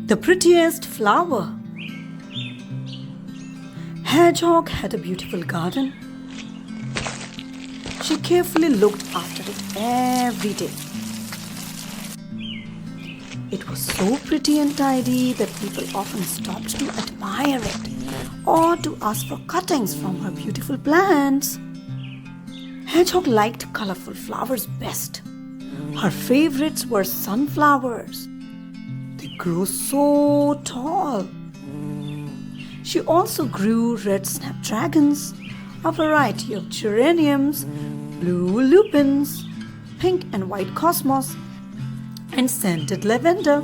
The Prettiest Flower. Hedgehog had a beautiful garden. She carefully looked after it every day. It was so pretty and tidy that people often stopped to admire it or to ask for cuttings from her beautiful plants. Hedgehog liked colorful flowers best. Her favorites were sunflowers. They grew so tall. She also grew red snapdragons, a variety of geraniums, blue lupins, pink and white cosmos, and scented lavender.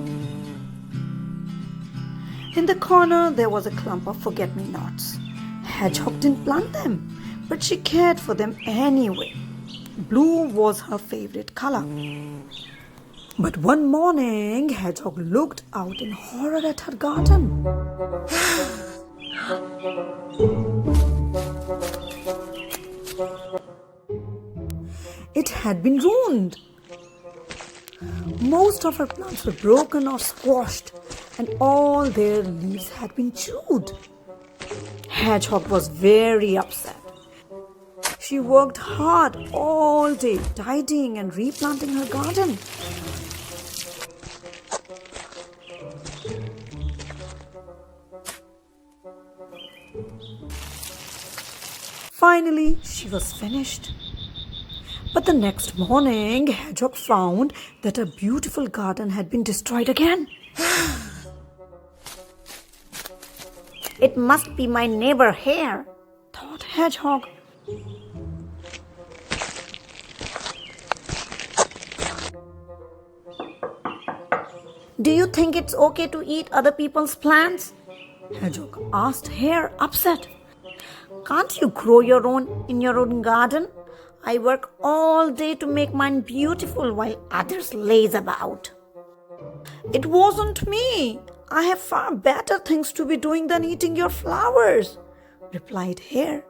In the corner there was a clump of forget-me-nots. Hedgehog didn't plant them, but she cared for them anyway. Blue was her favorite color. But one morning, Hedgehog looked out in horror at her garden. It had been ruined. Most of her plants were broken or squashed, and all their leaves had been chewed. Hedgehog was very upset. She worked hard all day, tidying and replanting her garden. Finally, she was finished. But the next morning, Hedgehog found that her beautiful garden had been destroyed again. "It must be my neighbor Hare," thought Hedgehog. "Do you think it's okay to eat other people's plants?" Hedgehog asked Hare, upset. "Can't you grow your own in your own garden? I work all day to make mine beautiful while others laze about." "It wasn't me. I have far better things to be doing than eating your flowers," replied Hare,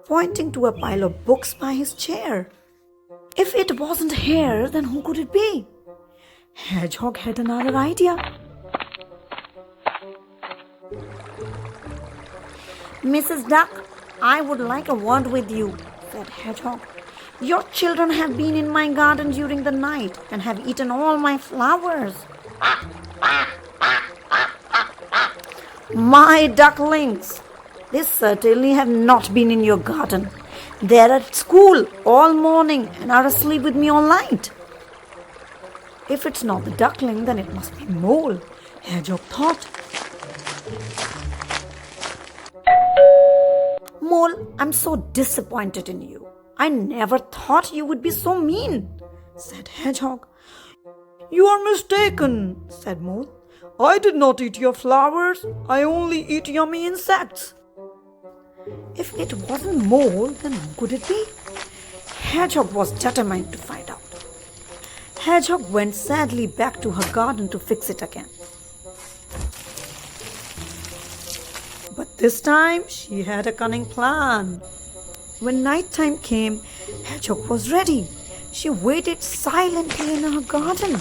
pointing to a pile of books by his chair. If it wasn't Hare, then who could it be? Hedgehog had another idea. "Mrs. Duck, I would like a word with you," said Hedgehog. "Your children have been in my garden during the night and have eaten all my flowers." "My ducklings, they certainly have not been in your garden. They're at school all morning and are asleep with me all night." If it's not the duckling, then it must be Mole, Hedgehog thought. "Mole, I'm so disappointed in you. I never thought you would be so mean," said Hedgehog. "You are mistaken," said Mole. "I did not eat your flowers. I only eat yummy insects." If it wasn't Mole, then who could it be? Hedgehog was determined to find out. Hedgehog went sadly back to her garden to fix it again. But this time she had a cunning plan. When night time came, Hedgehog was ready. She waited silently in her garden.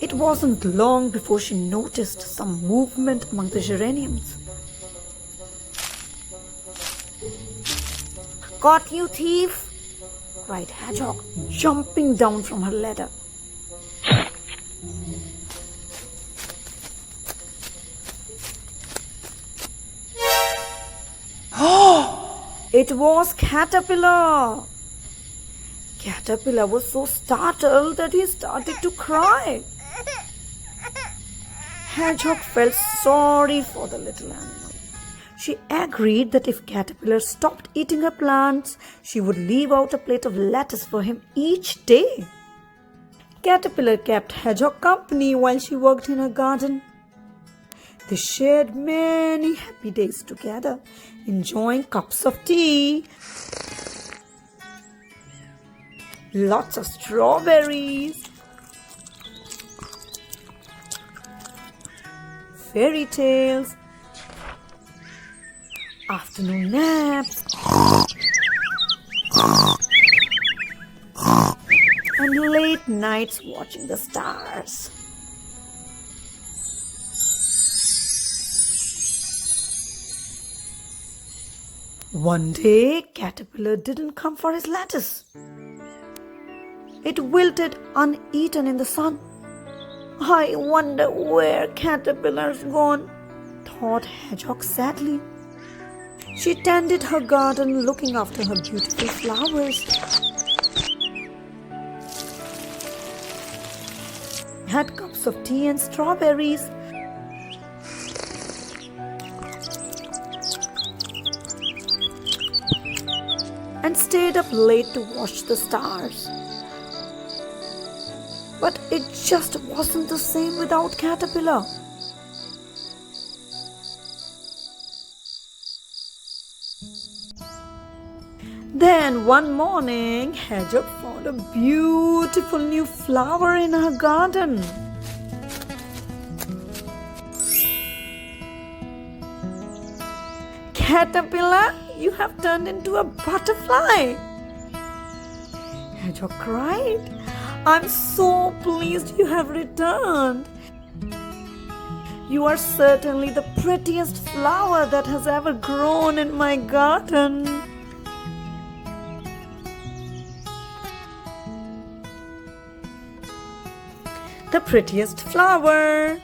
It wasn't long before she noticed some movement among the geraniums. "Caught you, thief!" cried Hedgehog, jumping down from her ladder. It was Caterpillar. Caterpillar was so startled that he started to cry. Hedgehog felt sorry for the little animal. She agreed that if Caterpillar stopped eating her plants, she would leave out a plate of lettuce for him each day. Caterpillar kept Hedgehog company while she worked in her garden. They shared many happy days together, enjoying cups of tea, lots of strawberries, fairy tales, afternoon naps, and late moonlit nights watching the stars. One day, Caterpillar didn't come for his lettuce. It wilted uneaten in the sun. I wonder where Caterpillar's gone, thought Hedgehog sadly. She tended her garden looking after her beautiful flowers. Had cups of tea and strawberries. And stayed up late to watch the stars. But it just wasn't the same without Caterpillar. Then one morning, Hedgehog found a beautiful new flower in her garden. Caterpillar, you have turned into a butterfly. Hedgehog cried. I'm so pleased you have returned. You are certainly the prettiest flower that has ever grown in my garden. The prettiest flower.